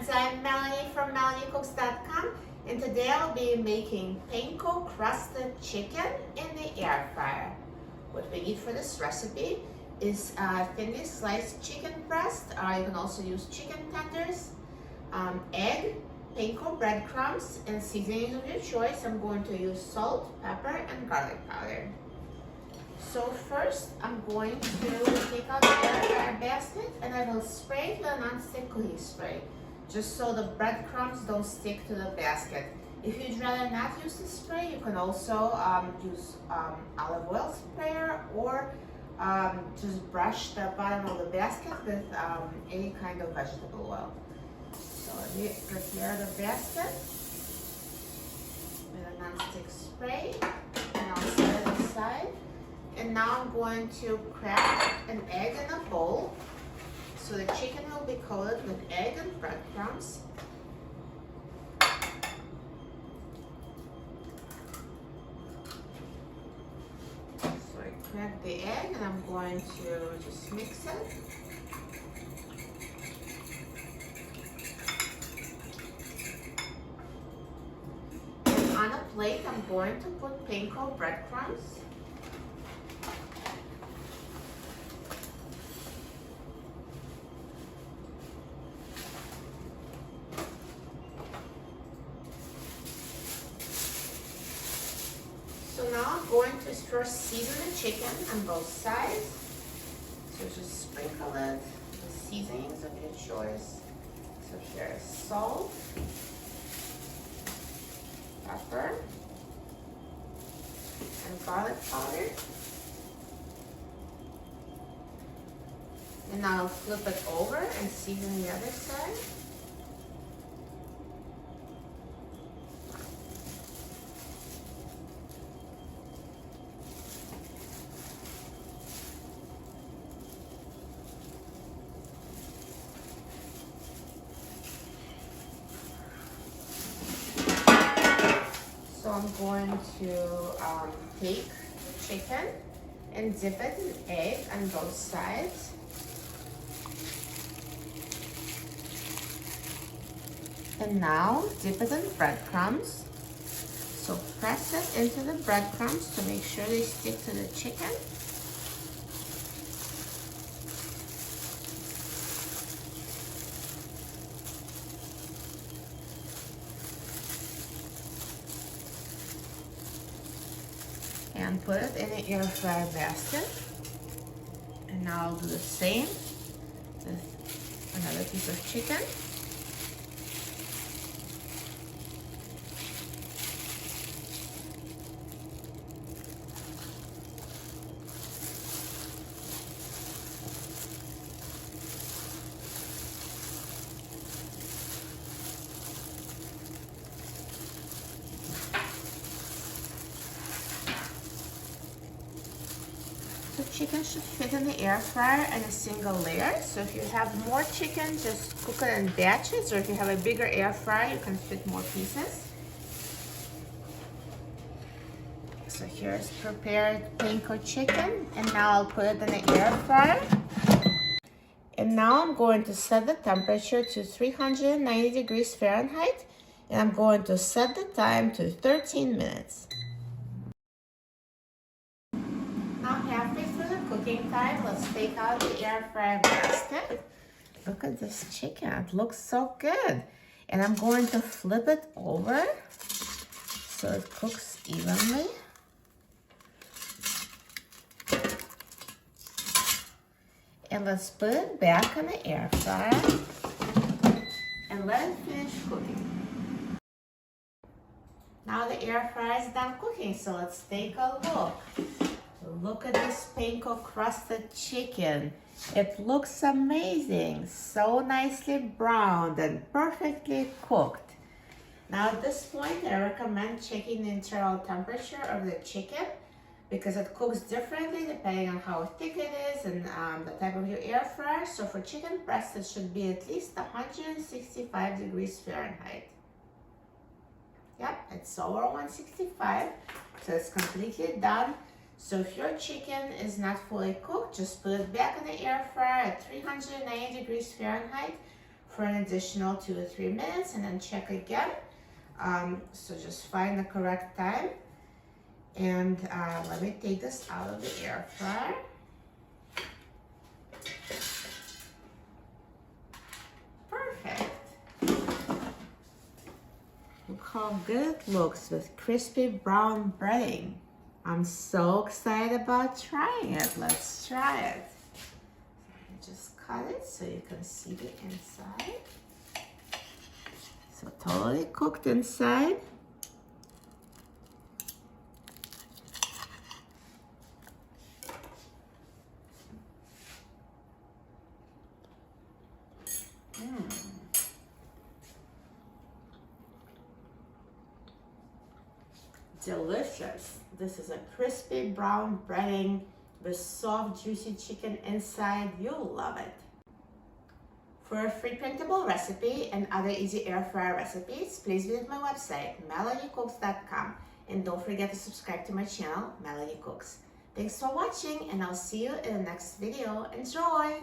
friends, I'm Melanie from MelanieCooks.com, and today I'll be making panko crusted chicken in the air fryer. What we need for this recipe is thinly sliced chicken breast. You can also use chicken tenders, egg, panko breadcrumbs, and seasonings of your choice. I'm going to use salt, pepper, and garlic powder. So first, I'm going to take out the air fryer basket and I will spray it with a non-stick cooking spray, just so the breadcrumbs don't stick to the basket. If you'd rather not use the spray, you can also use olive oil sprayer or just brush the bottom of the basket with any kind of vegetable oil. So let me prepare the basket with a non-stick spray and I'll set it aside. And now I'm going to crack an egg in a bowl. So the chicken will be coated with egg and breadcrumbs. So I crack the egg and I'm going to just mix it. And on a plate, I'm going to put panko breadcrumbs. So now I'm going to first season the chicken on both sides. So just sprinkle it with seasonings of your choice. So here's salt, pepper, and garlic powder. And now I'll flip it over and season the other side. So I'm going to take the chicken and dip it in egg on both sides. And now dip it in breadcrumbs. So press it into the breadcrumbs to make sure they stick to the chicken. And put it in the air fryer basket. And now I'll do the same with another piece of chicken. The chicken should fit in the air fryer in a single layer. So if you have more chicken, just cook it in batches, or if you have a bigger air fryer, you can fit more pieces. So here's prepared panko chicken, and now I'll put it in the air fryer. And now I'm going to set the temperature to 390 degrees Fahrenheit, and I'm going to set the time to 13 minutes. Halfway through the cooking time, let's take out the air fryer basket. Look at this chicken, it looks so good. And I'm going to flip it over so it cooks evenly. And let's put it back in the air fryer and let it finish cooking. Now the air fryer is done cooking, so let's take a look. Look at this panko crusted chicken. It looks amazing, so nicely browned and perfectly cooked. Now at this point, I recommend checking the internal temperature of the chicken because it cooks differently depending on how thick it is and the type of your air fryer. So for chicken breast, it should be at least 165 degrees Fahrenheit. Yep, it's over 165, so it's completely done. So if your chicken is not fully cooked, just put it back in the air fryer at 390 degrees Fahrenheit for an additional 2 to 3 minutes and then check again. So just find the correct time. And let me take this out of the air fryer. Perfect. Look how good it looks with crispy brown breading. I'm so excited about trying it. Let's try it. Just cut it so you can see the inside. So totally cooked inside. Delicious. This is a crispy brown breading with soft juicy chicken inside. You'll love it. For a free printable recipe and other easy air fryer recipes, please visit my website melaniecooks.com, and don't forget to subscribe to my channel Melanie Cooks. Thanks for watching, and I'll see you in the next video. Enjoy!